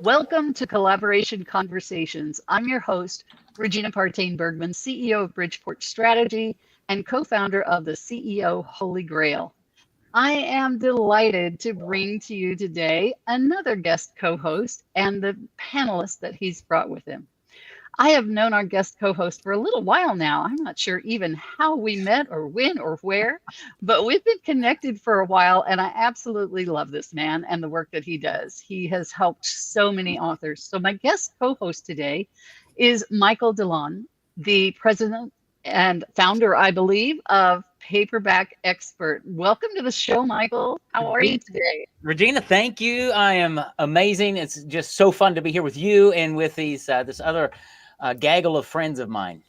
Welcome to Collaboration Conversations. I'm your host, Regina Partain Bergman, CEO of Bridgeport Strategy and co-founder of the CEO Holy Grail. I am delighted to bring to you today another guest co-host and the panelists that he's brought with him. I have known our guest co-host for a little while now. I'm not sure even how we met or when or where, but we've been connected for a while, and I absolutely love this man and the work that he does. He has helped so many authors. So my guest co-host today is Michael DeLon, the president and founder, I believe, of Paperback Expert. Welcome to the show, Michael. How are you today? Regina, thank you. I am amazing. It's just so fun to be here with you and with these this other gaggle of friends of mine.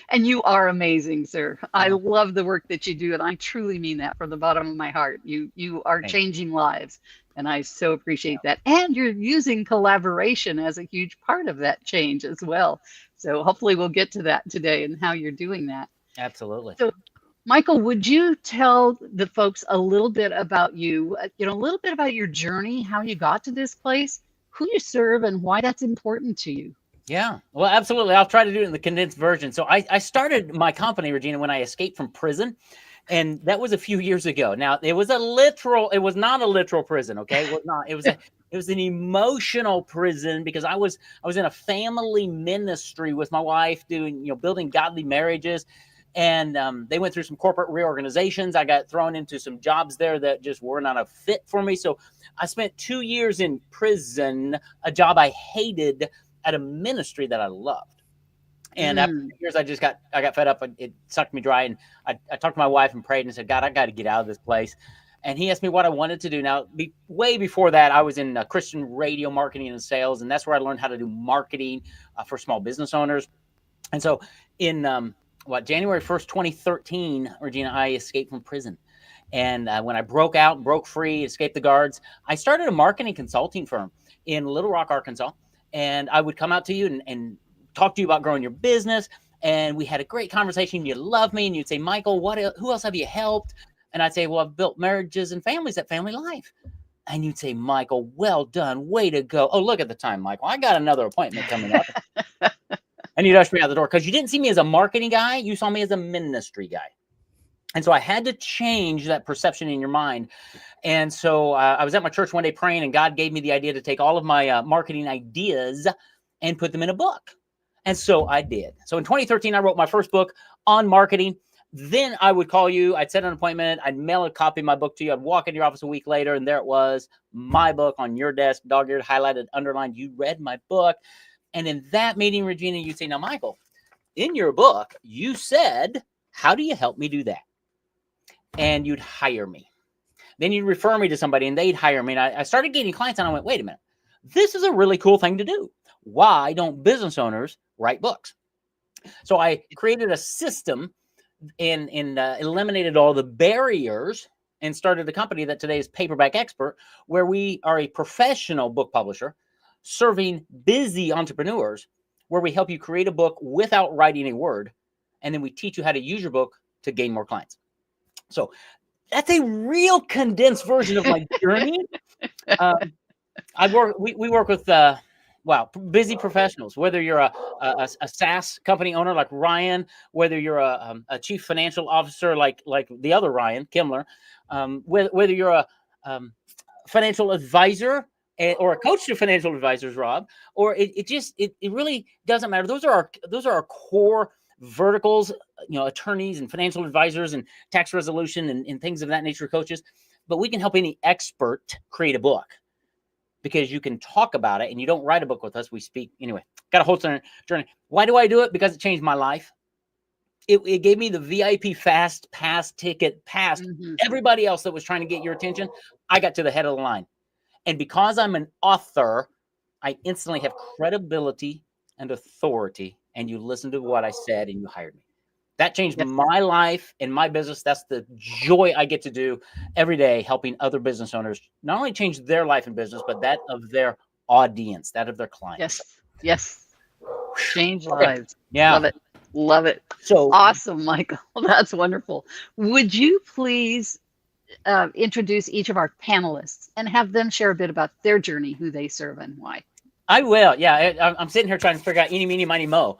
And you are amazing, sir. I love the work that you do, and I truly mean that from the bottom of my heart. You are changing lives, and I so appreciate that. And you're using collaboration as a huge part of that change as well. So hopefully we'll get to that today and how you're doing that. Absolutely. So, Michael, would you tell the folks a little bit about you, a little bit about your journey, how you got to this place, who you serve, and why that's important to you? Yeah, well, absolutely. I'll try to do it in the condensed version. So I started my company, Regina, when I escaped from prison. And that was a few years ago. Now, it was not a literal prison, okay? It was not. It was an emotional prison because I was in a family ministry with my wife doing, building godly marriages. And they went through some corporate reorganizations. I got thrown into some jobs there that just were not a fit for me. So I spent 2 years in prison, a job I hated, at a ministry that I loved. And after 2 years, I got fed up. It sucked me dry. And I talked to my wife and prayed and said, God, I got to get out of this place. And he asked me what I wanted to do. Now, way before that, I was in Christian radio marketing and sales. And that's where I learned how to do marketing for small business owners. And so in January 1st, 2013, Regina, I escaped from prison. And when I broke free, escaped the guards, I started a marketing consulting firm in Little Rock, Arkansas. And I would come out to you and talk to you about growing your business. And we had a great conversation. You love me. And you'd say, Michael, who else have you helped? And I'd say, well, I've built marriages and families at Family Life. And you'd say, Michael, well done. Way to go. Oh, look at the time, Michael. I got another appointment coming up. And you'd usher me out the door because you didn't see me as a marketing guy. You saw me as a ministry guy. And so I had to change that perception in your mind. And so I was at my church one day praying, and God gave me the idea to take all of my marketing ideas and put them in a book. And so I did. So in 2013, I wrote my first book on marketing. Then I would call you. I'd set an appointment. I'd mail a copy of my book to you. I'd walk into your office a week later, and there it was, my book on your desk, dog-eared, highlighted, underlined. You read my book. And in that meeting, Regina, you'd say, now, Michael, in your book, you said, how do you help me do that? And you'd hire me. Then you'd refer me to somebody and they'd hire me. And I started getting clients and I went, wait a minute, this is a really cool thing to do. Why don't business owners write books? So I created a system and eliminated all the barriers and started a company that today is Paperback Expert, where we are a professional book publisher serving busy entrepreneurs, where we help you create a book without writing a word. And then we teach you how to use your book to gain more clients. So that's a real condensed version of my journey. We work with busy professionals, whether you're a SaaS company owner like Ryan, whether you're a chief financial officer like the other Ryan Kimler, whether you're a financial advisor or a coach to financial advisors, Rob, or it really doesn't matter. Those are our core verticals, attorneys and financial advisors and tax resolution and things of that nature, coaches. But we can help any expert create a book because you can talk about it and you don't write a book with us. We speak anyway. Got a whole journey. Why do I do it? Because it changed my life. It gave me the VIP fast pass ticket past everybody else that was trying to get your attention. I got to the head of the line. And because I'm an author, I instantly have credibility and authority. And you listened to what I said and you hired me. That changed my life and my business. That's the joy I get to do every day, helping other business owners not only change their life and business, but that of their audience, that of their clients. Yes. Change lives. Yeah. Love it. So awesome, Michael. That's wonderful. Would you please introduce each of our panelists and have them share a bit about their journey, who they serve and why? I will. Yeah, I'm sitting here trying to figure out eeny, meeny, miny, mo.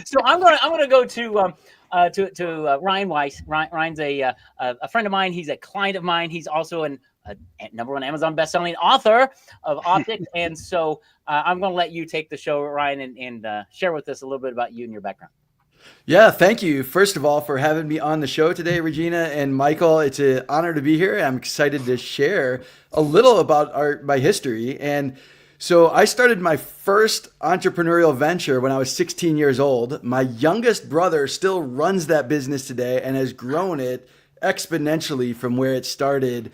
So I'm gonna go to Ryan Weiss. Ryan's a friend of mine. He's a client of mine. He's also a #1 Amazon bestselling author of optics. And so I'm going to let you take the show, Ryan, and share with us a little bit about you and your background. Yeah, thank you, first of all, for having me on the show today, Regina and Michael. It's an honor to be here. I'm excited to share a little about my history. And so I started my first entrepreneurial venture when I was 16 years old. My youngest brother still runs that business today and has grown it exponentially from where it started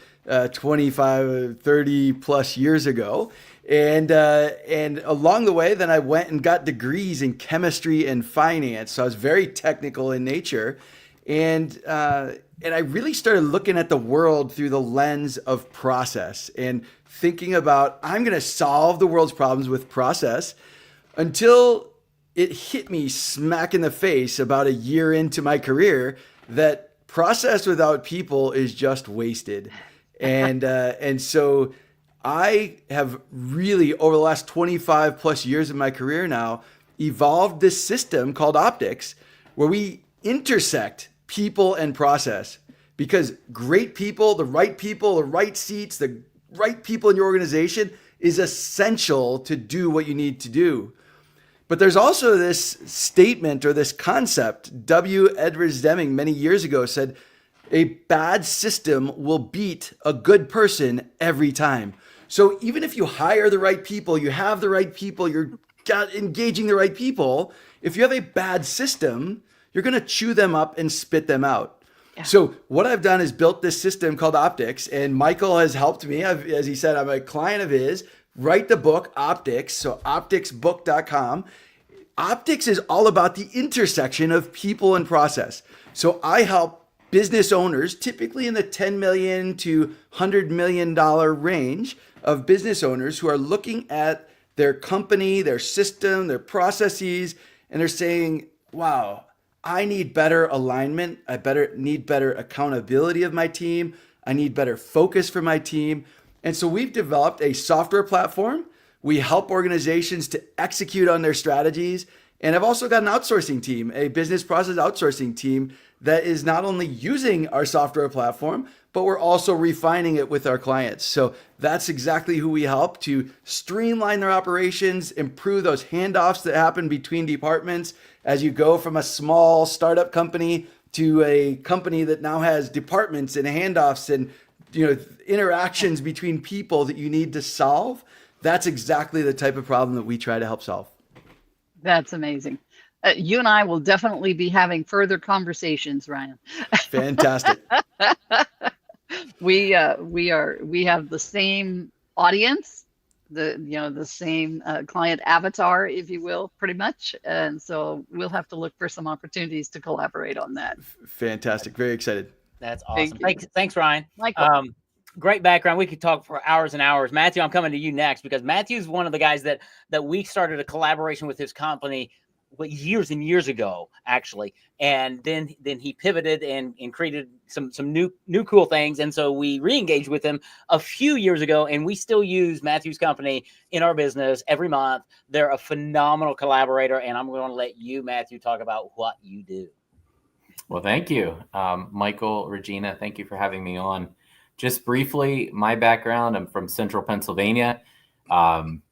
25, 30 plus years ago. And along the way, then I went and got degrees in chemistry and finance. So I was very technical in nature, and I really started looking at the world through the lens of process and thinking about, I'm going to solve the world's problems with process, until it hit me smack in the face about a year into my career that process without people is just wasted. And so I have really, over the last 25 plus years of my career now, evolved this system called optics, where we intersect people and process, because great people, the right seats, the right people in your organization is essential to do what you need to do. But there's also this statement or this concept. W. Edwards Deming many years ago said, a bad system will beat a good person every time. So even if you hire the right people, you have the right people, you're engaging the right people, if you have a bad system, you're going to chew them up and spit them out. Yeah. So what I've done is built this system called Optics, and Michael has helped me. As he said, I'm a client of his. Write the book, Optics, so opticsbook.com. Optics is all about the intersection of people and process. So I help business owners, typically in the $10 million to $100 million range, of business owners who are looking at their company, their system, their processes, and they're saying, wow, I need better alignment. I need better accountability of my team. I need better focus for my team. And so we've developed a software platform. We help organizations to execute on their strategies. And I've also got an outsourcing team, a business process outsourcing team, that is not only using our software platform, but we're also refining it with our clients. So that's exactly who we help to streamline their operations, improve those handoffs that happen between departments as you go from a small startup company to a company that now has departments and handoffs and interactions between people that you need to solve. That's exactly the type of problem that we try to help solve. That's amazing. You and I will definitely be having further conversations, Ryan. Fantastic. We have the same audience, the same client avatar, if you will, pretty much. And so we'll have to look for some opportunities to collaborate on that. Fantastic. Very excited. That's awesome. Thanks, Ryan. Michael. Great background. We could talk for hours and hours. Matthew, I'm coming to you next, because Matthew's one of the guys that we started a collaboration with his company years and years ago, actually. And then he pivoted and created some new cool things. And so we re-engaged with him a few years ago, and we still use Matthew's company in our business every month. They're a phenomenal collaborator, and I'm going to let you, Matthew, talk about what you do. Well, thank you, Michael, Regina. Thank you for having me on. Just briefly, my background, I'm from Central Pennsylvania.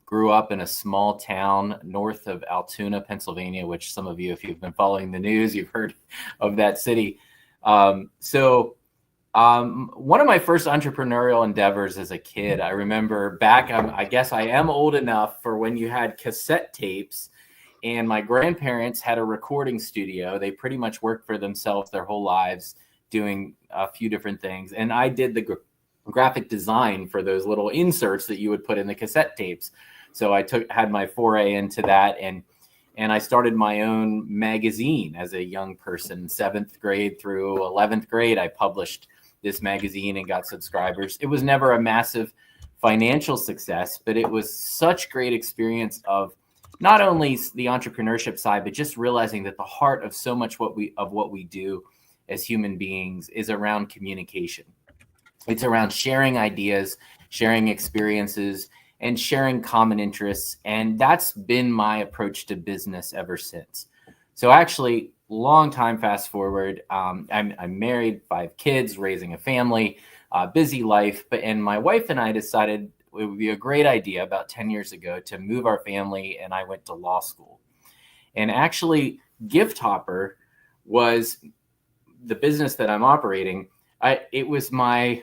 Grew up in a small town north of Altoona, Pennsylvania, which some of you, if you've been following the news, you've heard of that city. So one of my first entrepreneurial endeavors as a kid, I remember back, I guess I am old enough for when you had cassette tapes, and my grandparents had a recording studio. They pretty much worked for themselves their whole lives, doing a few different things. And I did the graphic design for those little inserts that you would put in the cassette tapes. So I had my foray into that, and I started my own magazine as a young person. 7th grade through 11th grade, I published this magazine and got subscribers. It was never a massive financial success, but it was such great experience of not only the entrepreneurship side, but just realizing that the heart of so much what we do as human beings is around communication. It's around sharing ideas, sharing experiences, and sharing common interests. And that's been my approach to business ever since. So actually, long time fast forward, I'm married, 5 kids, raising a family, busy life. And my wife and I decided it would be a great idea about 10 years ago to move our family, and I went to law school. And actually, Gift Hopper was the business that I'm operating. It was my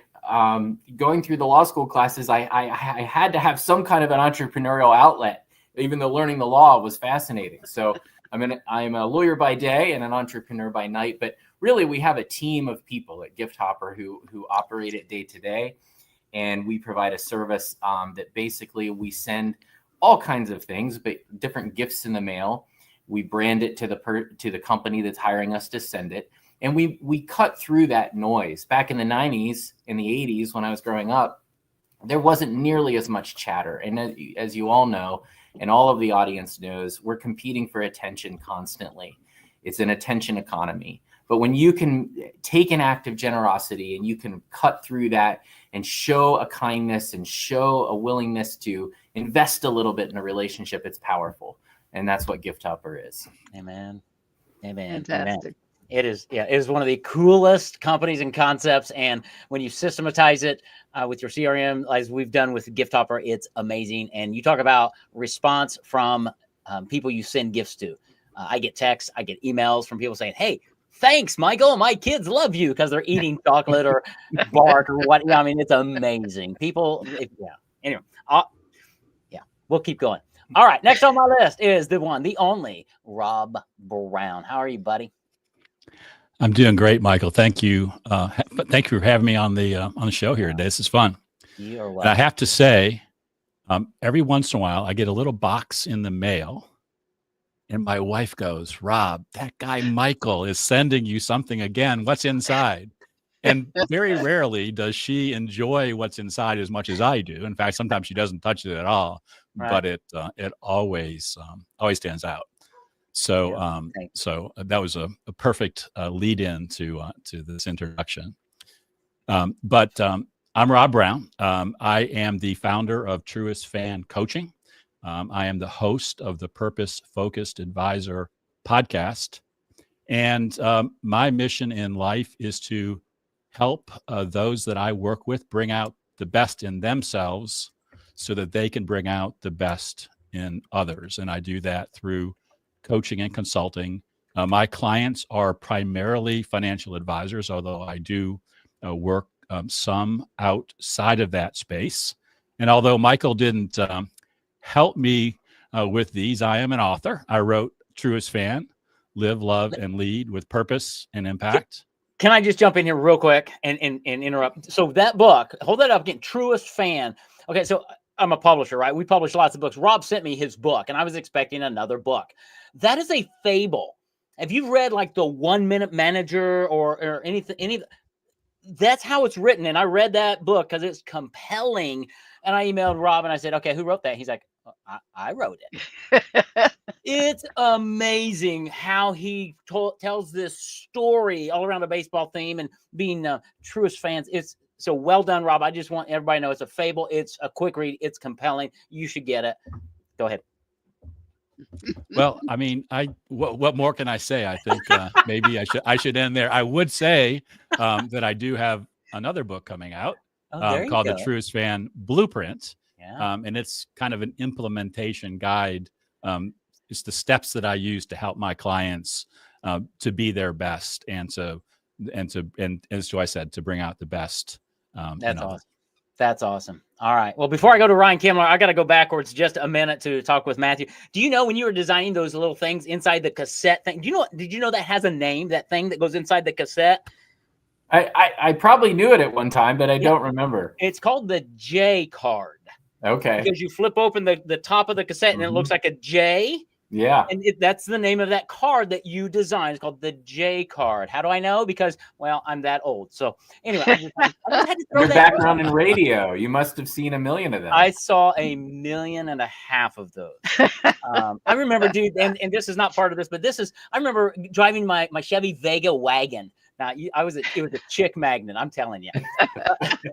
going through the law school classes. I had to have some kind of an entrepreneurial outlet, even though learning the law was fascinating. So I'm a lawyer by day and an entrepreneur by night. But really, we have a team of people at Gift Hopper who operate it day to day, and we provide a service that basically we send all kinds of things, but different gifts in the mail. We brand it to the company that's hiring us to send it. And we cut through that noise. Back in the 90s, in the 80s, when I was growing up, there wasn't nearly as much chatter. And as you all know, and all of the audience knows, we're competing for attention constantly. It's an attention economy. But when you can take an act of generosity and you can cut through that and show a kindness and show a willingness to invest a little bit in a relationship, it's powerful. And that's what Gift Hopper is. Amen. Amen. Fantastic. Amen. It is one of the coolest companies and concepts. And when you systematize it with your CRM, as we've done with Gift Hopper, it's amazing. And you talk about response from people you send gifts to. I get texts, I get emails from people saying, "Hey, thanks, Michael. My kids love you," because they're eating chocolate or bark or what. I mean, it's amazing. People, Anyway, we'll keep going. All right. Next on my list is the one, the only Rob Brown. How are you, buddy? I'm doing great, Michael. Thank you. Thank you for having me on the show here today. This is fun. You're welcome. And I have to say, every once in a while, I get a little box in the mail, and my wife goes, "Rob, that guy Michael is sending you something again. What's inside?" And very rarely does she enjoy what's inside as much as I do. In fact, sometimes she doesn't touch it at all. Right. But it always stands out. So so that was a perfect lead in to this introduction. But I'm Rob Brown. I am the founder of Truest Fan Coaching. I am the host of the Purpose Focused Advisor podcast. And my mission in life is to help those that I work with bring out the best in themselves so that they can bring out the best in others. And I do that through coaching and consulting. My clients are primarily financial advisors, although I do work some outside of that space. And although Michael didn't help me with these, I am an author. I wrote Truest Fan, Live, Love, and Lead with Purpose and Impact. Can I just jump in here real quick and interrupt? So that book, hold that up again, Truest Fan. Okay, so I'm a publisher, right? We publish lots of books. Rob sent me his book, and I was expecting another book. That is a fable. If you've read like the 1 Minute Manager or anything, that's how it's written. And I read that book because it's compelling. And I emailed Rob and I said, "Okay, who wrote that?" He's like, I wrote it. It's amazing how he tells this story all around a baseball theme and being Truest Fans. It's so well done, Rob. I just want everybody to know it's a fable. It's a quick read. It's compelling. You should get it. Go ahead. Well, I mean, what more can I say? I think maybe I should end there. I would say that I do have another book coming out called The Truest Fan Blueprint. Yeah. And it's kind of an implementation guide. It's the steps that I use to help my clients to be their best and as I said, to bring out the best. That's awesome. That's awesome. All right. Well, before I go to Ryan Kimler, I got to go backwards just a minute to talk with Matthew. Do you know when you were designing those little things inside the cassette thing? Did you know that has a name, that thing that goes inside the cassette? I probably knew it at one time, but I don't remember. It's called the J card. Okay. Because you flip open the top of the cassette and it looks like a J. Yeah. And that's the name of that card that you designed. It's called the J card. How do I know? Because, well, I'm that old. So anyway, I just had to throw your background in radio. You must have seen 1 million of them. I saw 1.5 million of those. I remember, dude, and this is not part of this, but I remember driving my Chevy Vega wagon. Now, it was a chick magnet. I'm telling you.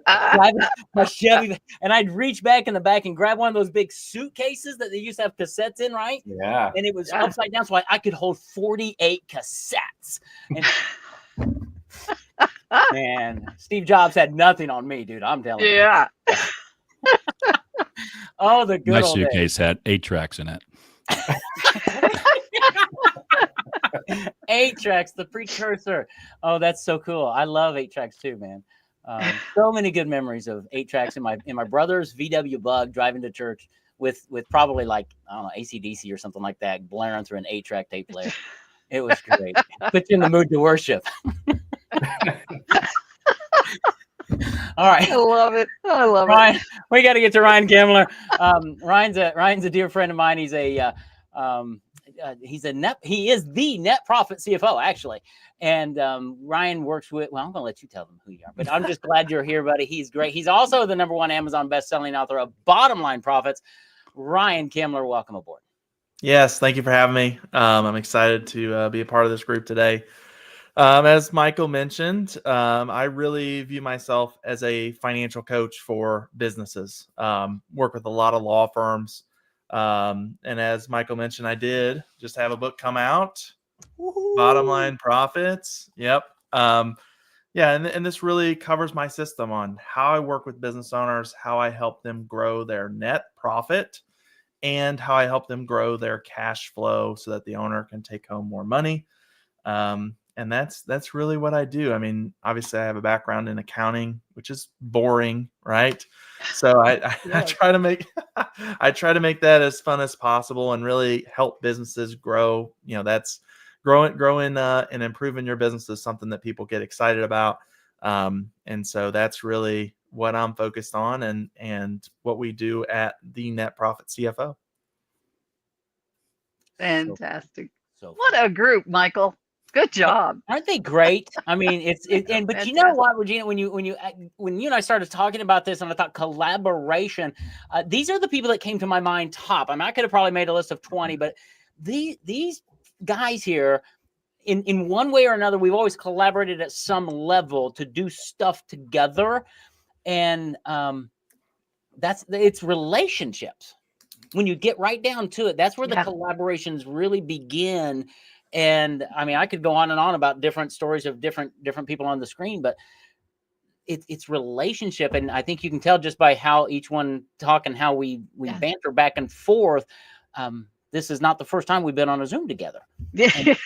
Driving my Chevy, and I'd reach back in the back and grab one of those big suitcases that they used to have cassettes in, right? Yeah. And it was upside down, so I could hold 48 cassettes. And man, Steve Jobs had nothing on me, dude. I'm telling you. Yeah. Oh, the good My old days. suitcase had 8 tracks in it. 8 tracks, the precursor. Oh, that's so cool. I love 8 tracks too, man. So many good memories of 8 tracks in my brother's VW Bug driving to church with probably like, I don't know, AC/DC or something like that, blaring through an 8-track tape player. It was great. Put you in the mood to worship. All right. I love it. I love Ryan, it. we got to get to Ryan Kimler. Ryan's a dear friend of mine. He's he is the net profit CFO, actually. And Ryan works with, well, I'm going to let you tell them who you are, but I'm just glad you're here, buddy. He's great. He's also the #1 Amazon best-selling author of Bottom Line Profits. Ryan Kimler, welcome aboard. Yes, thank you for having me. I'm excited to be a part of this group today. As Michael mentioned, I really view myself as a financial coach for businesses. Work with a lot of law firms. And as Michael mentioned, I did just have a book come out, Bottom Line Profits. Yep. And this really covers my system on how I work with business owners, how I help them grow their net profit, and how I help them grow their cash flow so that the owner can take home more money. And that's really what I do. I mean, obviously I have a background in accounting, which is boring, right? So I try to make that as fun as possible and really help businesses grow. You know, that's growing and improving your business is something that people get excited about. And so that's really what I'm focused on and what we do at the Net Profit CFO. Fantastic. So What a group, Michael. Good job. aren't they great? I mean, but you know what, Regina, when you and I started talking about this, and I thought collaboration, these are the people that came to my mind top. I mean, I could have probably made a list of 20, but these guys here, in one way or another, we've always collaborated at some level to do stuff together, and it's relationships. When you get right down to it, that's where the collaborations really begin. And I mean, I could go on and on about different stories of different people on the screen, but it's relationship. And I think you can tell just by how each one talk and how we banter back and forth. This is not the first time we've been on a Zoom together. And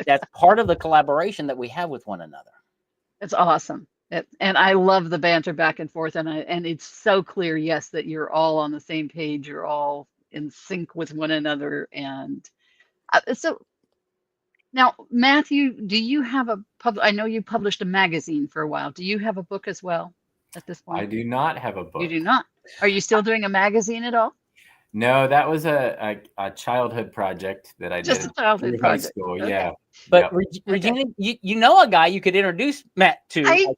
that's part of the collaboration that we have with one another. It's awesome. And I love the banter back and forth. And it's so clear, yes, that you're all on the same page. You're all in sync with one another. And so now, Matthew, do you have I know you published a magazine for a while. Do you have a book as well at this point? I do not have a book. You do not. Are you still doing a magazine at all? No, that was a childhood project that I did. Just a childhood through project. high school, Okay. yeah. But Regina, you know a guy you could introduce Matt to. I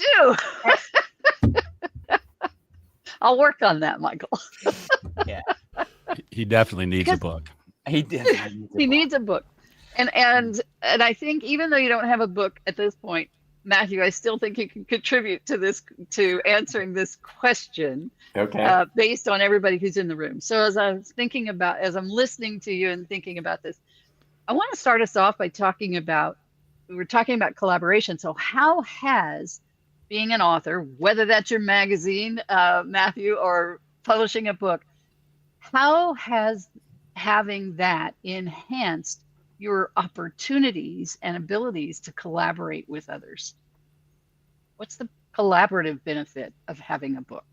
do. I'll work on that, Michael. Yeah. He definitely needs a book. He did. He needs a book. And I think even though you don't have a book at this point, Matthew, I still think you can contribute to answering this question. Okay. Based on everybody who's in the room. So as I'm listening to you and thinking about this, I want to start us off by we're talking about collaboration. So how has being an author, whether that's your magazine, Matthew, or publishing a book, how has having that enhanced your opportunities and abilities to collaborate with others? What's the collaborative benefit of having a book?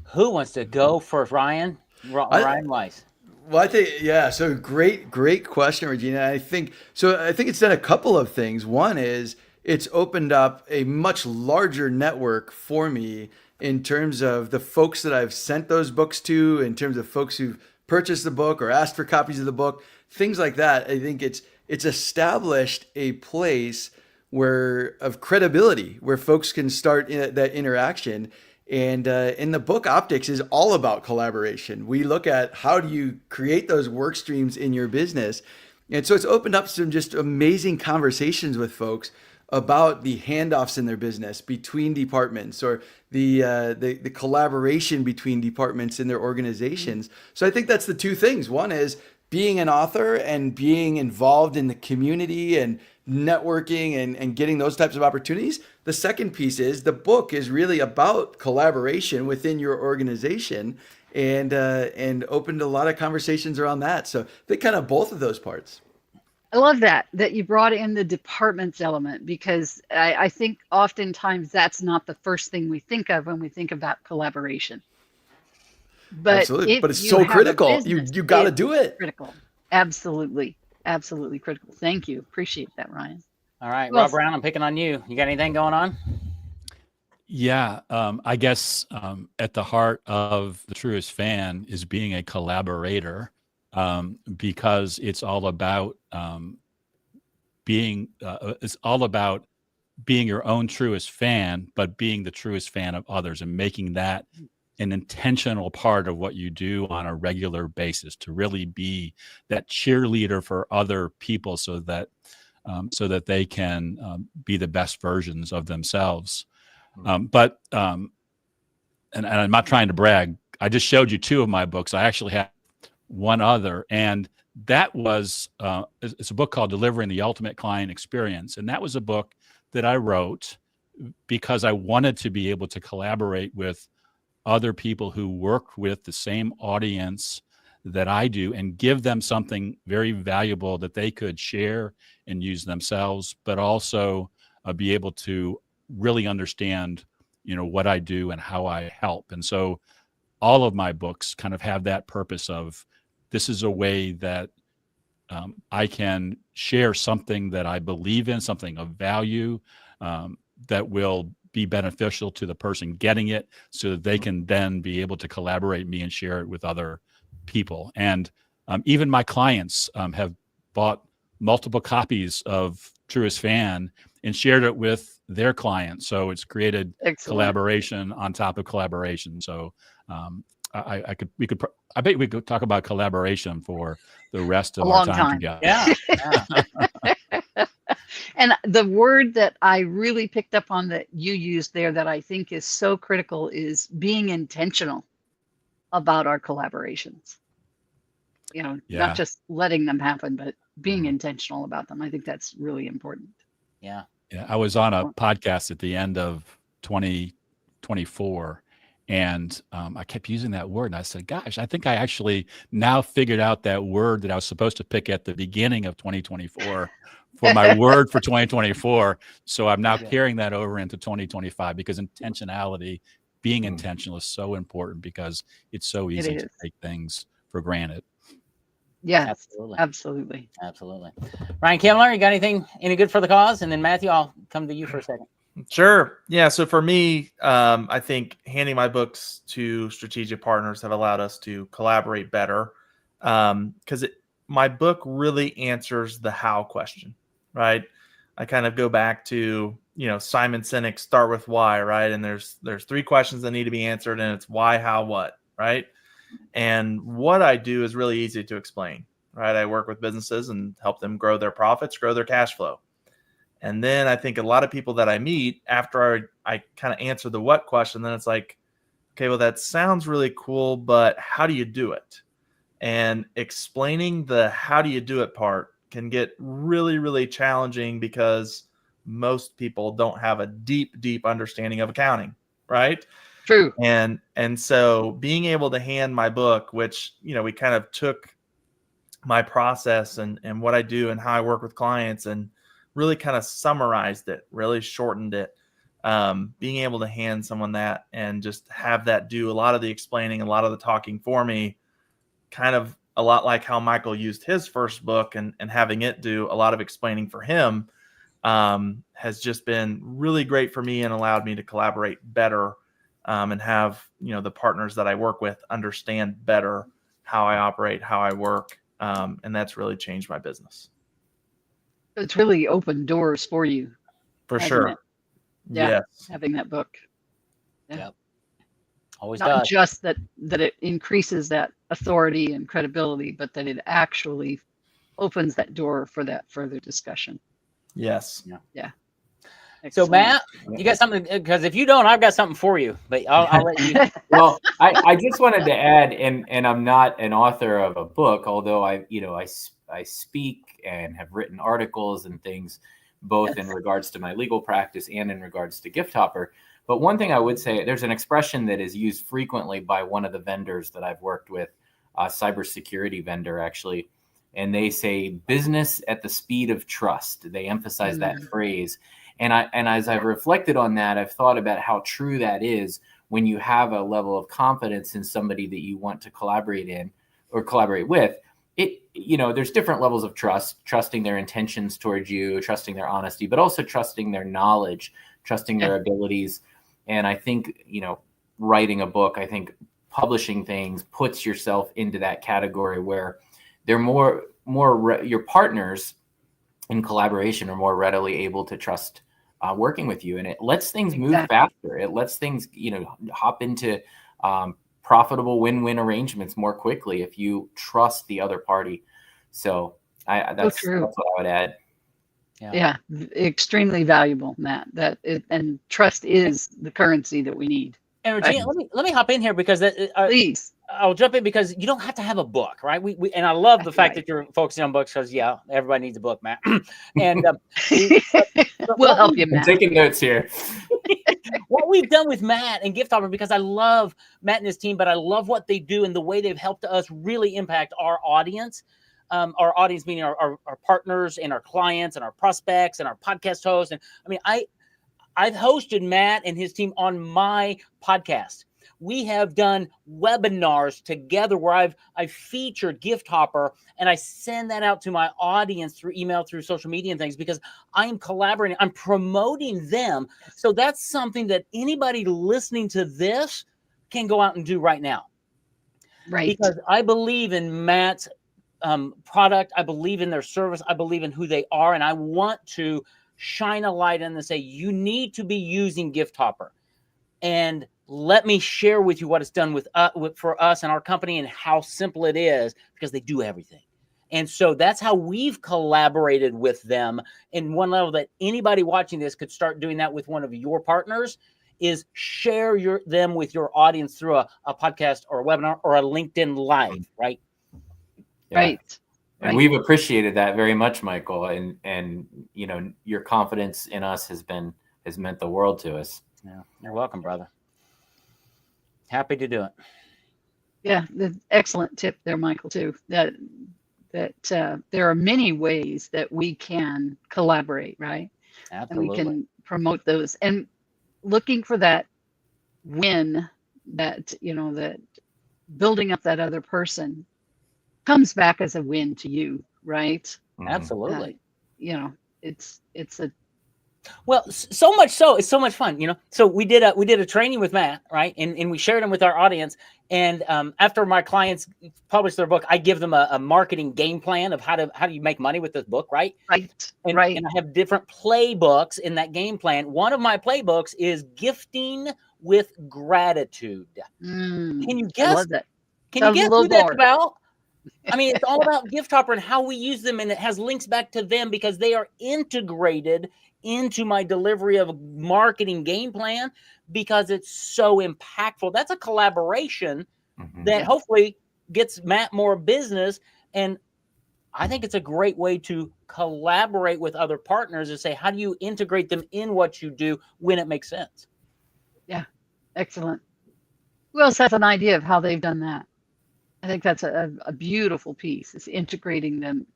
Who wants to go first? Ryan Weiss. Well, I think, so great question, Regina. I think it's done a couple of things. One is it's opened up a much larger network for me in terms of the folks that I've sent those books to, in terms of folks who've purchased the book or asked for copies of the book, things like that. I think it's established a place of credibility where folks can start that interaction. And in the book, Optics is all about collaboration. We look at how do you create those work streams in your business. And so it's opened up some just amazing conversations with folks about the handoffs in their business between departments, or the collaboration between departments in their organizations. So I think that's the two things. One is being an author and being involved in the community and networking and getting those types of opportunities. The second piece is the book is really about collaboration within your organization, and opened a lot of conversations around that. So they kind of both of those parts. I love that you brought in the departments element, because I think oftentimes that's not the first thing we think of when we think about collaboration. But Absolutely. But it's you so have a critical. business, You got to it's do it. critical. Absolutely. Absolutely critical. Thank you. Appreciate that, Ryan. All right, Well, Rob Brown, I'm picking on you. You got anything going on? Yeah, I guess at the heart of the Truest Fan is being a collaborator, because it's all about being your own truest fan, but being the truest fan of others, and making that an intentional part of what you do on a regular basis, to really be that cheerleader for other people, so that they can be the best versions of themselves. But and I'm not trying to brag. I just showed you two of my books. I actually have one other, and that was it's a book called Delivering the Ultimate Client Experience, and that was a book that I wrote because I wanted to be able to collaborate with other people who work with the same audience that I do, and give them something very valuable that they could share and use themselves, but also be able to really understand, what I do and how I help. And so all of my books kind of have that purpose of, this is a way that I can share something that I believe in, something of value, that will be beneficial to the person getting it, so that they can then be able to collaborate me and share it with other people. And even my clients have bought multiple copies of Truest Fan and shared it with their clients. So it's created collaboration on top of collaboration. So I bet we could talk about collaboration for the rest of our time together. Yeah. And the word that I really picked up on that you used there that I think is so critical is being intentional about our collaborations. Not just letting them happen, but being intentional about them. I think that's really important. Yeah. Yeah. I was on a podcast at the end of 2024, and I kept using that word, and I said, gosh, I think I actually now figured out that word that I was supposed to pick at the beginning of 2024 for my word for 2024. So I'm now carrying that over into 2025, because intentionality, being intentional, is so important, because it's so easy to take things for granted. Yeah, absolutely. Ryan Kimler, you got any good for the cause? And then Matthew, I'll come to you for a second. Sure. Yeah. So for me, I think handing my books to strategic partners have allowed us to collaborate better, because my book really answers the how question, right? I kind of go back to, Simon Sinek's Start With Why, right? And there's three questions that need to be answered, and it's why, how, what, right? And what I do is really easy to explain, right? I work with businesses and help them grow their profits, grow their cash flow. And then I think a lot of people that I meet, after I kind of answer the what question, then it's like, okay, well, that sounds really cool, but how do you do it? And explaining the how do you do it part can get really, really challenging, because most people don't have a deep, deep understanding of accounting, right? True. And so being able to hand my book, which, we kind of took my process and what I do and how I work with clients, and really kind of summarized it, really shortened it. Being able to hand someone that and just have that do a lot of the explaining, a lot of the talking for me, kind of a lot like how Michael used his first book, and having it do a lot of explaining for him, has just been really great for me and allowed me to collaborate better, and have, the partners that I work with understand better how I operate, how I work. And that's really changed my business. It's really opened doors for you. For sure. Yeah. Yes. Having that book. Yeah. Yep. Always Not does. just that it increases that authority and credibility, but that it actually opens that door for that further discussion. Yes. So Excellent. Matt, you got something? Because if you don't, I've got something for you. But I'll let you. Well, I just wanted to add, and I'm not an author of a book, although I speak and have written articles and things, both in regards to my legal practice and in regards to Gift Hopper. But one thing I would say, there's an expression that is used frequently by one of the vendors that I've worked with, a cybersecurity vendor actually, and they say business at the speed of trust. They emphasize that phrase. And as I've reflected on that, I've thought about how true that is when you have a level of confidence in somebody that you want to collaborate in or collaborate with. There's different levels of trust, trusting their intentions towards you, trusting their honesty, but also trusting their knowledge, trusting their abilities. And I think, writing a book, I think publishing things puts yourself into that category where they're your partners in collaboration are more readily able to trust working with you, and it lets things move faster. It lets things, hop into profitable win-win arrangements more quickly if you trust the other party. So that's what I would add. Yeah, extremely valuable, Matt. And trust is the currency that we need. And Regina, let me hop in here because Please. I'll jump in because you don't have to have a book, right? And I love the fact that you're focusing on books because everybody needs a book, Matt. And we'll help you, Matt. I'm taking notes here. What we've done with Matt and Gift Hopper, because I love Matt and his team, but I love what they do and the way they've helped us really impact our audience. Our audience meaning our partners and our clients and our prospects and our podcast hosts. And I mean, I've hosted Matt and his team on my podcast. We have done webinars together where I've featured Gift Hopper, and I send that out to my audience through email, through social media and things, because I am collaborating. I'm promoting them. So that's something that anybody listening to this can go out and do right now. Right. Because I believe in Matt's product. I believe in their service. I believe in who they are. And I want to shine a light in and say, you need to be using Gift Hopper. And let me share with you what it's done for us and our company and how simple it is, because they do everything. And so that's how we've collaborated with them in one level that anybody watching this could start doing that with one of your partners, is share them with your audience through a podcast or a webinar or a LinkedIn Live, right? Yeah. Right. And we've appreciated that very much, Michael. And your confidence in us has meant the world to us. Yeah, you're welcome, brother. Happy to do it. Yeah, excellent tip there, Michael, too. That there are many ways that we can collaborate, right? Absolutely. And we can promote those. And looking for that win, that building up that other person comes back as a win to you, right? Absolutely. It's a Well, so much so, it's so much fun, So we did a training with Matt, right? And we shared them with our audience. And after my clients publish their book, I give them a marketing game plan of how do you make money with this book, right? Right. And I have different playbooks in that game plan. One of my playbooks is gifting with gratitude. Can you guess? I love that. Can you guess who that's about? I mean, it's all about Gift Hopper and how we use them, and it has links back to them because they are integrated into my delivery of a marketing game plan because it's so impactful. That's a collaboration that hopefully gets Matt more business. And I think it's a great way to collaborate with other partners and say, how do you integrate them in what you do when it makes sense? Yeah. Excellent. Who else has an idea of how they've done that? I think that's a beautiful piece, is integrating them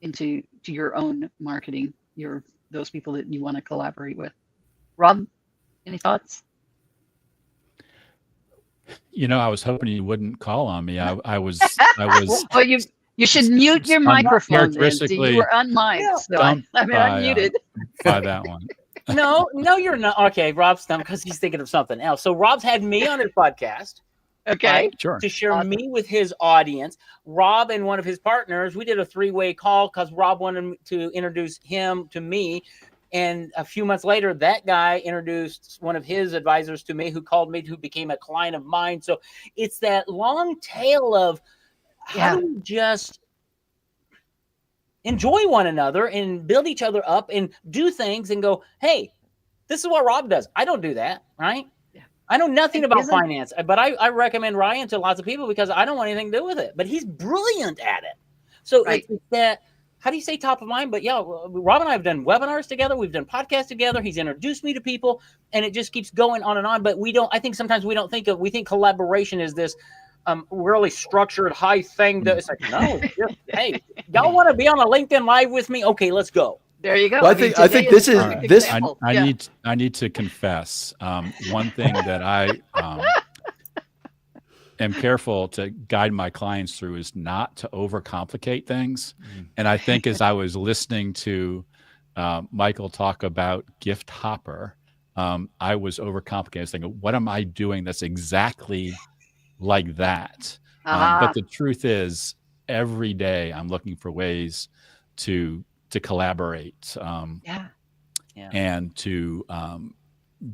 into your own marketing, those people that you want to collaborate with. Rob, any thoughts? I was hoping you wouldn't call on me. I was. Well, you should mute your microphone then. So you were unmiked. So I'm unmuted. By that one. No, you're not. Okay, Rob's stumped because he's thinking of something else. So Rob's had me on his podcast. Okay. Right, sure. To share me with his audience. Rob and one of his partners, we did a 3-way call because Rob wanted to introduce him to me. And a few months later, that guy introduced one of his advisors to me, who called me, who became a client of mine. So it's that long tail of how do we just enjoy one another and build each other up and do things and go, hey, this is what Rob does. I don't do that, right? Yeah. I know nothing about Isn't- finance, but I recommend Ryan to lots of people because I don't want anything to do with it. But he's brilliant at it. So Right. it's that, how do you say top of mind? But yeah, Rob and I have done webinars together. We've done podcasts together. He's introduced me to people, and it just keeps going on and on. But I think sometimes we don't think we think collaboration is this really structured high thing. That it's like, no, just, hey, y'all want to be on a LinkedIn Live with me? Okay, let's go. There you go. Well, I think this is this. I need to confess one thing that I am careful to guide my clients through is not to overcomplicate things. And I think as I was listening to Michael talk about Gift Hopper, I was overcomplicating. I was thinking, what am I doing that's exactly like that? But the truth is, every day I'm looking for ways to collaborate and to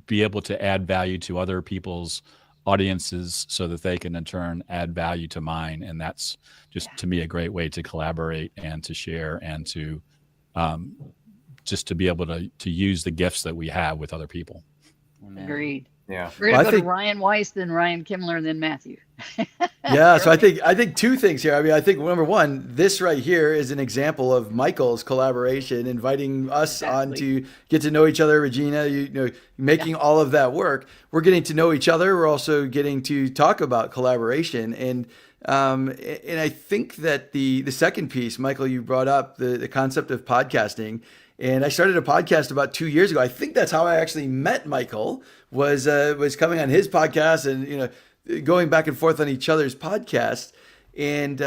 be able to add value to other people's audiences so that they can in turn add value to mine. And that's just to me a great way to collaborate and to share and to just to be able to use the gifts that we have with other people. Agreed. Yeah. We're going to go to Ryan Weiss, then Ryan Kimler, and then Matthew. Yeah, so I think two things here. I mean, I think number one, this right here is an example of Michael's collaboration, inviting us on to get to know each other. Regina, you know, making all of that work. We're getting to know each other. We're also getting to talk about collaboration, and I think that the second piece, Michael, you brought up the concept of podcasting. And I started a podcast about 2 years ago. I think that's how I actually met Michael, was coming on his podcast and, you know, going back and forth on each other's podcasts and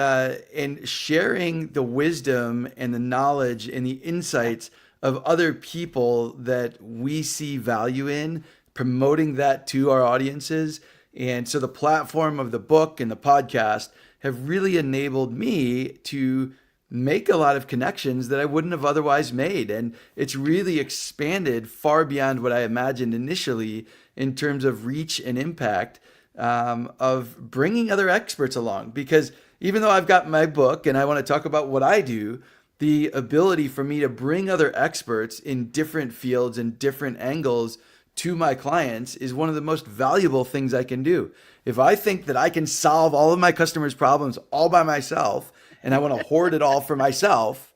sharing the wisdom and the knowledge and the insights of other people that we see value in, promoting that to our audiences. And so the platform of the book and the podcast have really enabled me to make a lot of connections that I wouldn't have otherwise made. And it's really expanded far beyond what I imagined initially in terms of reach and impact of bringing other experts along. Because even though I've got my book and I want to talk about what I do, the ability for me to bring other experts in different fields and different angles to my clients is one of the most valuable things I can do. If I think that I can solve all of my customers' problems all by myself, and I want to hoard it all for myself,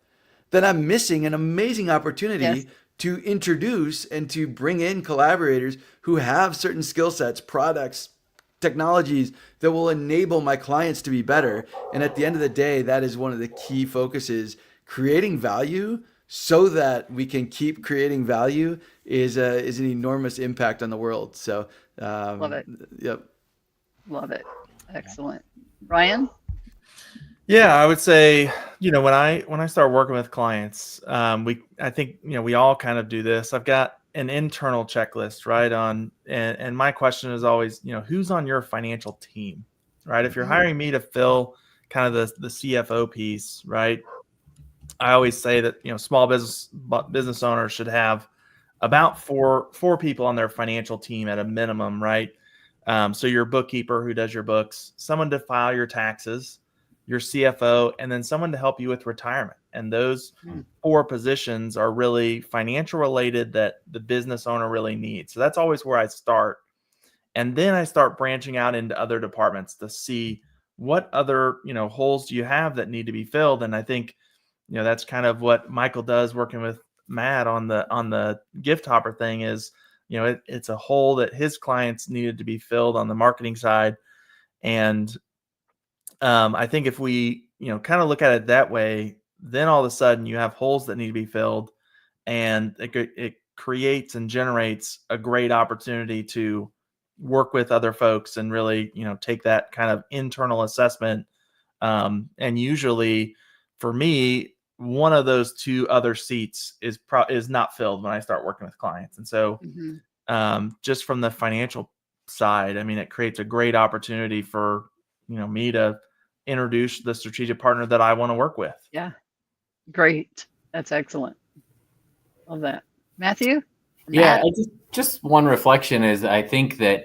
then I'm missing an amazing opportunity to introduce and to bring in collaborators who have certain skill sets, products, technologies that will enable my clients to be better. And at the end of the day, that is one of the key focuses. Creating value so that we can keep creating value is an enormous impact on the world. So love it. Yep. Love it. Excellent. Ryan? Yeah, I would say, you know, when I start working with clients, I think, you know, we all kind of do this. I've got an internal checklist, right? And my question is always, you know, who's on your financial team, right? If you're hiring me to fill kind of the CFO piece, right? I always say that, you know, small business owners should have about four people on their financial team at a minimum, right? So your bookkeeper who does your books, someone to file your taxes, your CFO, and then someone to help you with retirement. And those 4 positions are really financial related that the business owner really needs. So that's always where I start. And then I start branching out into other departments to see what other, you know, holes do you have that need to be filled. And I think, you know, that's kind of what Michael does working with Matt on the gift hopper thing is, you know, it's a hole that his clients needed to be filled on the marketing side. And I think if we, you know, kind of look at it that way, then all of a sudden you have holes that need to be filled, and it creates and generates a great opportunity to work with other folks and really, you know, take that kind of internal assessment. And usually for me, one of those 2 other seats is not filled when I start working with clients. And so just from the financial side, I mean, it creates a great opportunity for, you know, me to introduce the strategic partner that I want to work with. Yeah. Great. That's excellent. Love that. Matthew? Yeah, just one reflection is I think that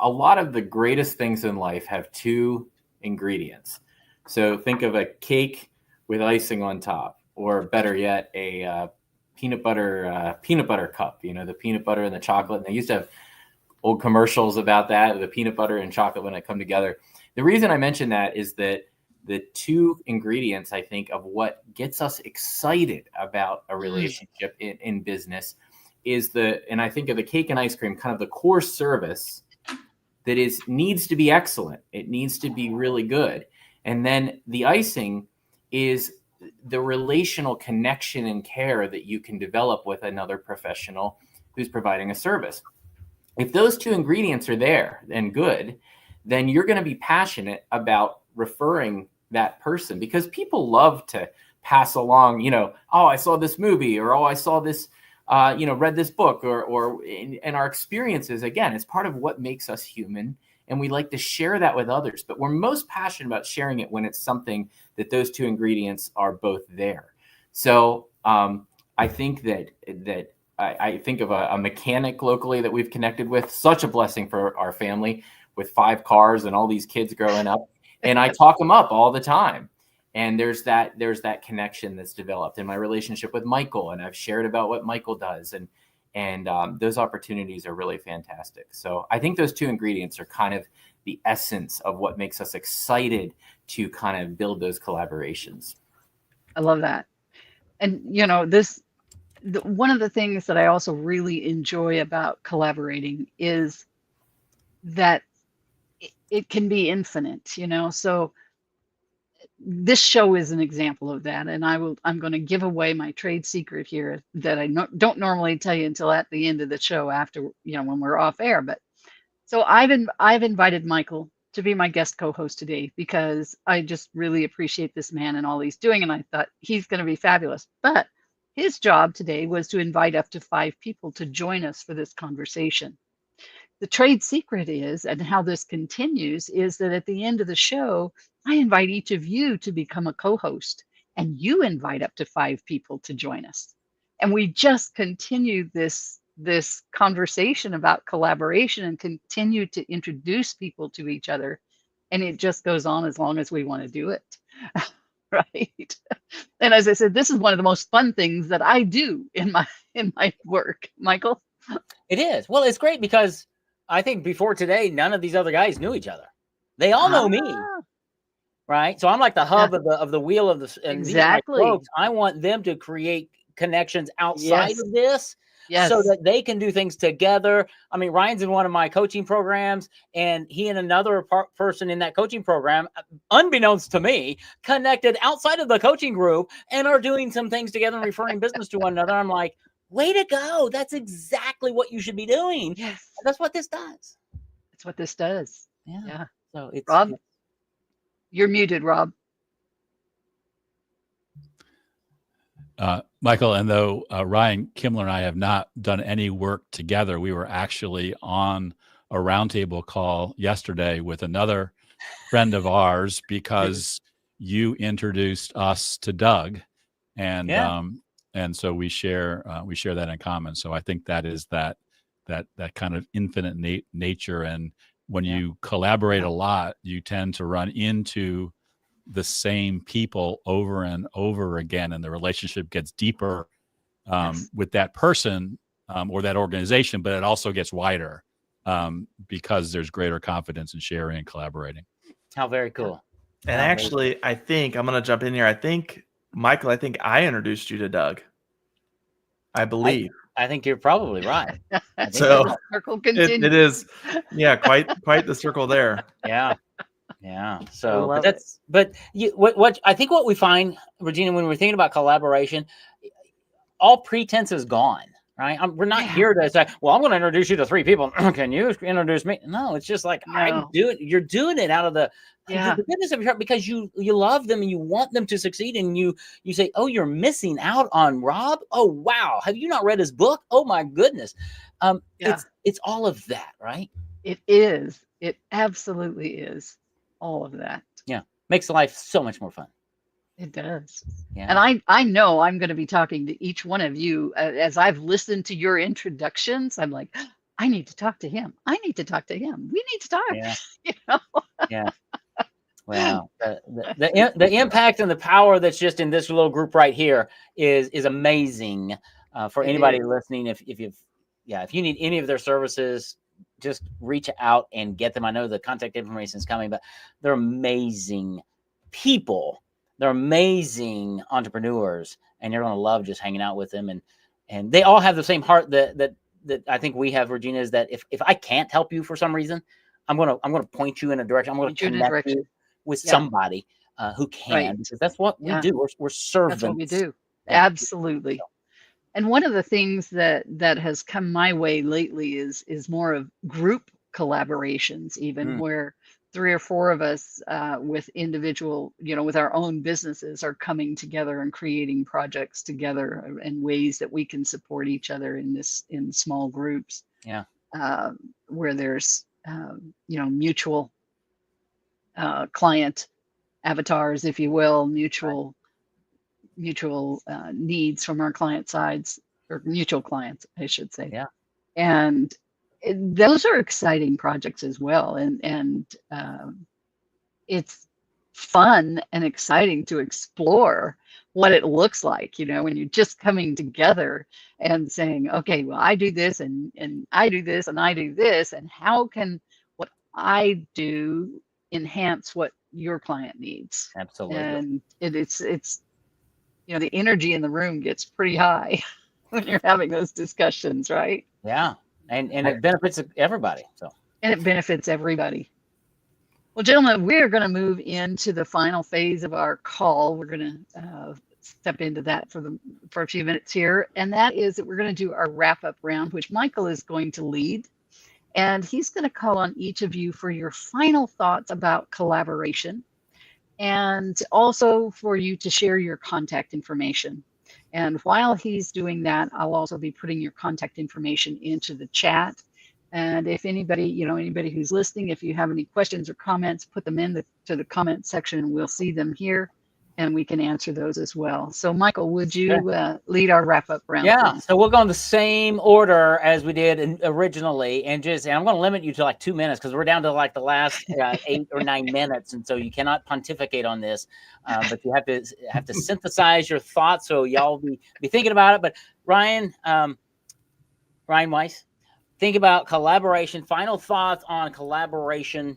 a lot of the greatest things in life have 2 ingredients. So think of a cake with icing on top, or better yet, a peanut butter cup. You know, the peanut butter and the chocolate. And they used to have old commercials about that, the peanut butter and chocolate when they come together. The reason I mention that is that the two ingredients, I think, of what gets us excited about a relationship in business is and I think of the cake and ice cream, kind of the core service that needs to be excellent. It needs to be really good. And then the icing is the relational connection and care that you can develop with another professional who's providing a service. If those two ingredients are there and good, then you're going to be passionate about referring that person, because people love to pass along, you know, oh, I saw this movie, or, oh, I saw this, read this book, and our experiences, again, it's part of what makes us human. And we like to share that with others, but we're most passionate about sharing it when it's something that those two ingredients are both there. So I think that I think of a mechanic locally that we've connected with, such a blessing for our family, with 5 cars and all these kids growing up. And I talk them up all the time. And there's that connection that's developed in my relationship with Michael. And I've shared about what Michael does. And those opportunities are really fantastic. So I think those two ingredients are kind of the essence of what makes us excited to kind of build those collaborations. I love that. And, you know, one of the things that I also really enjoy about collaborating is that it can be infinite, you know. So this show is an example of that, and I'm going to give away my trade secret here that I don't normally tell you until at the end of the show, after, you know, when we're off air. But so I've invited Michael to be my guest co-host today, because I just really appreciate this man and all he's doing, and I thought he's going to be fabulous. But his job today was to invite up to 5 people to join us for this conversation. The trade secret is, and how this continues, is that at the end of the show, I invite each of you to become a co-host, and you invite up to 5 people to join us. And we just continue this conversation about collaboration and continue to introduce people to each other. And it just goes on as long as we want to do it. Right. And as I said, this is one of the most fun things that I do in my work. Michael? It is. Well, it's great because I think before today, none of these other guys knew each other. They all know me, right? So I'm like the hub of the wheel of the. And exactly. Folks, I want them to create connections outside of this. Yes. So that they can do things together. I mean, Ryan's in one of my coaching programs, and he and another person in that coaching program, unbeknownst to me, connected outside of the coaching group and are doing some things together and referring business to one another. I'm like, way to go. That's exactly what you should be doing. Yes. That's what this does. That's what this does. Yeah. So it's Rob, you're muted, Rob. Michael, and though Ryan Kimler and I have not done any work together, we were actually on a roundtable call yesterday with another friend of ours, because you introduced us to Doug, and so we share that in common. So I think that is that kind of infinite nature, and when you collaborate a lot, you tend to run into the same people over and over again, and the relationship gets deeper with that person or that organization, but it also gets wider because there's greater confidence in sharing and collaborating. How very cool. And actually, I think I'm going to jump in here. I think, Michael, I introduced you to Doug. I believe. I think you're probably right. So the circle continues. It is, quite the circle there. Yeah. So what I think what we find, Regina, when we're thinking about collaboration, all pretense is gone, right? We're not here to say, well, I'm going to introduce you to 3 people. Can you introduce me? No, it's just like, I'm doing. You're doing it out of the goodness of your heart, because you love them and you want them to succeed, and you say, oh, you're missing out on Rob. Oh, wow. Have you not read his book? Oh my goodness. It's all of that, right? It is. It absolutely is. All of that. Yeah. Makes life so much more fun. It does. Yeah. And I know I'm going to be talking to each one of you as I've listened to your introductions. I'm like, I need to talk to him. I need to talk to him. We need to talk. Yeah. You know? Yeah. Wow. The impact and the power that's just in this little group right here is amazing for anybody listening. If you need any of their services, just reach out and get them. I know the contact information is coming, but they're amazing people. They're amazing entrepreneurs, and you're going to love just hanging out with them. And they all have the same heart that I think we have, Regina, is that if I can't help you for some reason, I'm going to point you in a direction. I'm going to connect you with somebody who can, because that's what we do. We're servants. That's what we do. Absolutely. And one of the things that has come my way lately is more of group collaborations, even where 3 or 4 of us with individual, with our own businesses are coming together and creating projects together and ways that we can support each other in small groups. Yeah. Where there's, mutual client avatars, if you will, mutual needs from our client sides, or mutual clients, I should say. Yeah. And those are exciting projects as well. And it's fun and exciting to explore what it looks like, when you're just coming together and saying, okay, well, I do this and I do this and I do this, and how can what I do enhance what your client needs? Absolutely. And it's the energy in the room gets pretty high when you're having those discussions, right? Yeah. And it benefits everybody. And it benefits everybody. Well, gentlemen, we're going to move into the final phase of our call. We're going to step into that for a few minutes here. And that is that we're going to do our wrap-up round, which Michael is going to lead. And he's going to call on each of you for your final thoughts about collaboration, and also for you to share your contact information. And while he's doing that, I'll also be putting your contact information into the chat. And if anybody who's listening, if you have any questions or comments, put them to the comment section, and we'll see them here and we can answer those as well. So Michael, would you lead our wrap-up round? Yeah, please? so we'll go in the same order as we did originally, and I'm going to limit you to like 2 minutes because we're down to like the last 8 or 9 minutes, and so you cannot pontificate on this, but you have to synthesize your thoughts, so y'all be thinking about it. But Ryan Weiss, think about collaboration. Final thoughts on collaboration.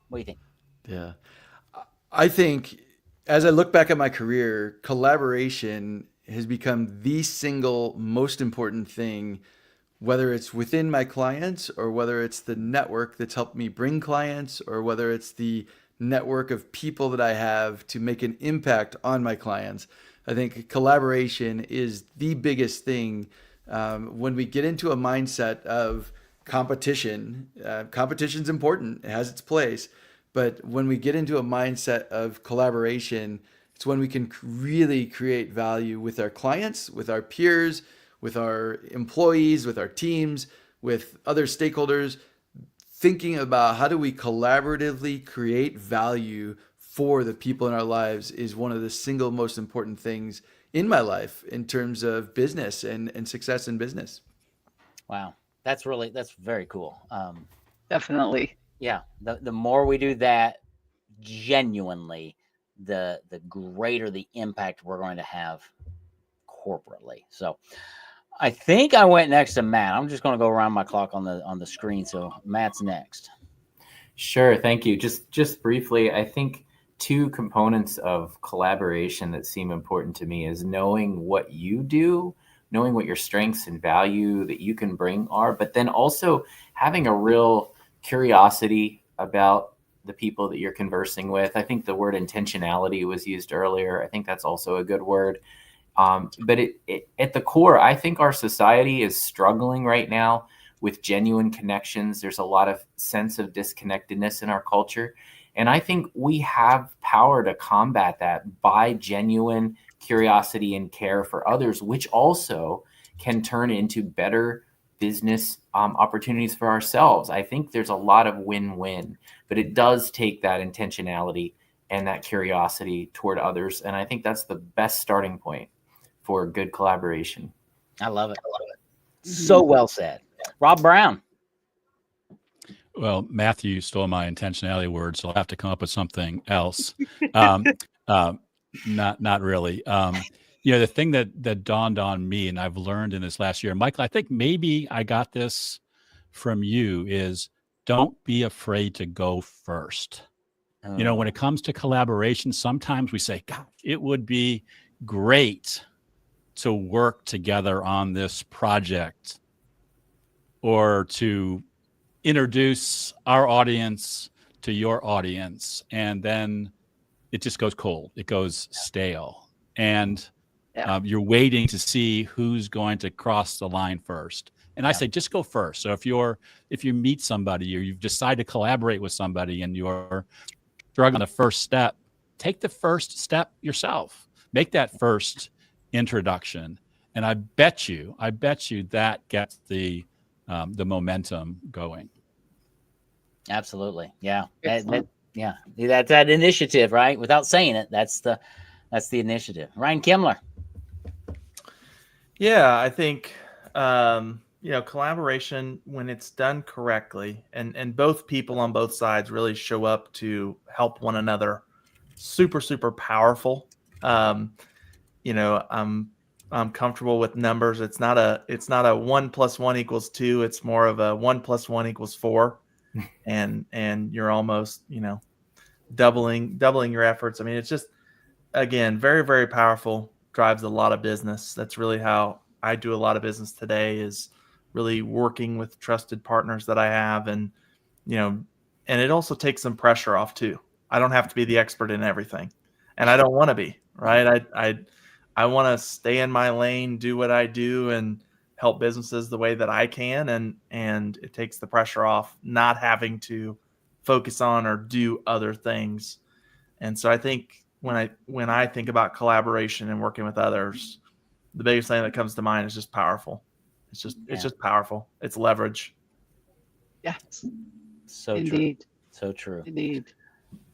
What do you think? Yeah, I think as I look back at my career, collaboration has become the single most important thing, whether it's within my clients or whether it's the network that's helped me bring clients or whether it's the network of people that I have to make an impact on my clients. I think collaboration is the biggest thing. When we get into a mindset of competition, competition's important, it has its place. But when we get into a mindset of collaboration, it's when we can really create value with our clients, with our peers, with our employees, with our teams, with other stakeholders, thinking about how do we collaboratively create value for the people in our lives is one of the single most important things in my life in terms of business and success in business. Wow. That's very cool. Definitely. Yeah. The more we do that, genuinely, the greater the impact we're going to have corporately. So I think I went next to Matt. I'm just going to go around my clock on the screen. So Matt's next. Sure. Thank you. Just briefly, I think 2 components of collaboration that seem important to me is knowing what you do, knowing what your strengths and value that you can bring are, but then also having a real curiosity about the people that you're conversing with. I think the word intentionality was used earlier. I think that's also a good word. But at the core, I think our society is struggling right now with genuine connections. There's a lot of sense of disconnectedness in our culture. And I think we have power to combat that by genuine curiosity and care for others, which also can turn into better business opportunities for ourselves. I think there's a lot of win-win, but it does take that intentionality and that curiosity toward others. And I think that's the best starting point for good collaboration. I love it. So well said. Rob Brown. Well, Matthew stole my intentionality word, so I'll have to come up with something else. Um, not really. The thing that dawned on me, and I've learned in this last year, Michael, I think maybe I got this from you, is don't be afraid to go first. When it comes to collaboration, sometimes we say, "God, it would be great to work together on this project," or to introduce our audience to your audience, and then it just goes cold. It goes stale, and you're waiting to see who's going to cross the line first. And I say, just go first. So if you meet somebody or you've decided to collaborate with somebody and you're struggling on the first step, take the first step yourself. Make that first introduction, and I bet you that gets the momentum going. Absolutely. Yeah. That's that initiative, right? Without saying it, that's the initiative. Ryan Kimler. Yeah, I think collaboration, when it's done correctly, and both people on both sides really show up to help one another, super, super powerful. I'm comfortable with numbers. It's not a 1 + 1 = 2. It's more of a 1 + 1 = 4. And you're almost, doubling your efforts. I mean, it's just, again, very, very powerful, drives a lot of business. That's really how I do a lot of business today, is really working with trusted partners that I have. And, and it also takes some pressure off too. I don't have to be the expert in everything, and I don't want to be, right? I want to stay in my lane, do what I do, and help businesses the way that I can. And it takes the pressure off not having to focus on or do other things. And so I think when I think about collaboration and working with others, the biggest thing that comes to mind is just powerful. It's just powerful. It's leverage. Yes. So Indeed. true. So true. Indeed.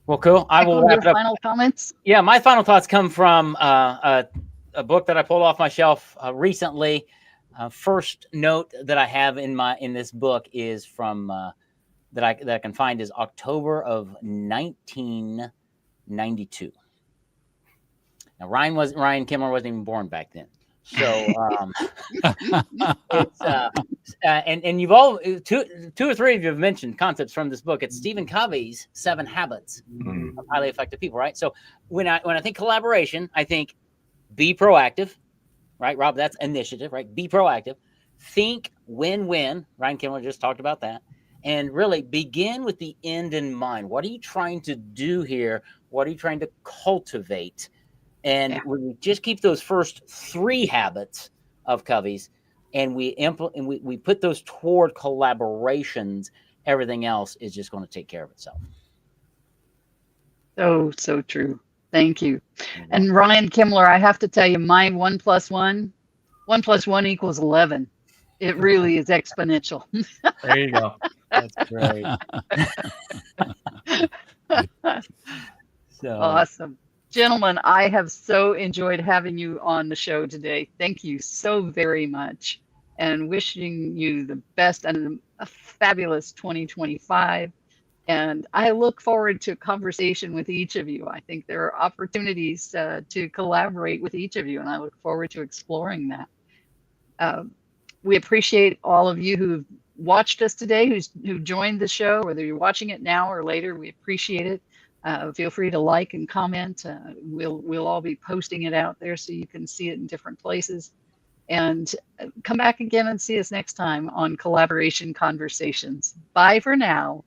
Well, cool. I will wrap it up. Final comments? Yeah, my final thoughts come from a book that I pulled off my shelf recently. First note that I have in this book is from that I can find is October of 1992. Now Ryan Kimler wasn't even born back then. So it's and you've all two or three of you have mentioned concepts from this book. It's Stephen Covey's 7 Habits of Highly Effective People, right? So when I think collaboration, I think be proactive, right? Rob, that's initiative, right? Be proactive. Think win-win. Ryan Kimler just talked about that. And really begin with the end in mind. What are you trying to do here? What are you trying to cultivate? And when we just keep those first 3 habits of Covey's and we put those toward collaborations, everything else is just going to take care of itself. So true. Thank you. And Ryan Kimler, I have to tell you, my 1 + 1 = 11. It really is exponential. There you go. That's great. So awesome. Gentlemen, I have so enjoyed having you on the show today. Thank you so very much, and wishing you the best and a fabulous 2025. And I look forward to a conversation with each of you. I think there are opportunities to collaborate with each of you, and I look forward to exploring that. We appreciate all of you who've watched us today, who joined the show, whether you're watching it now or later. We appreciate it. Feel free to like and comment. We'll all be posting it out there so you can see it in different places. And come back again and see us next time on Collaboration Conversations. Bye for now.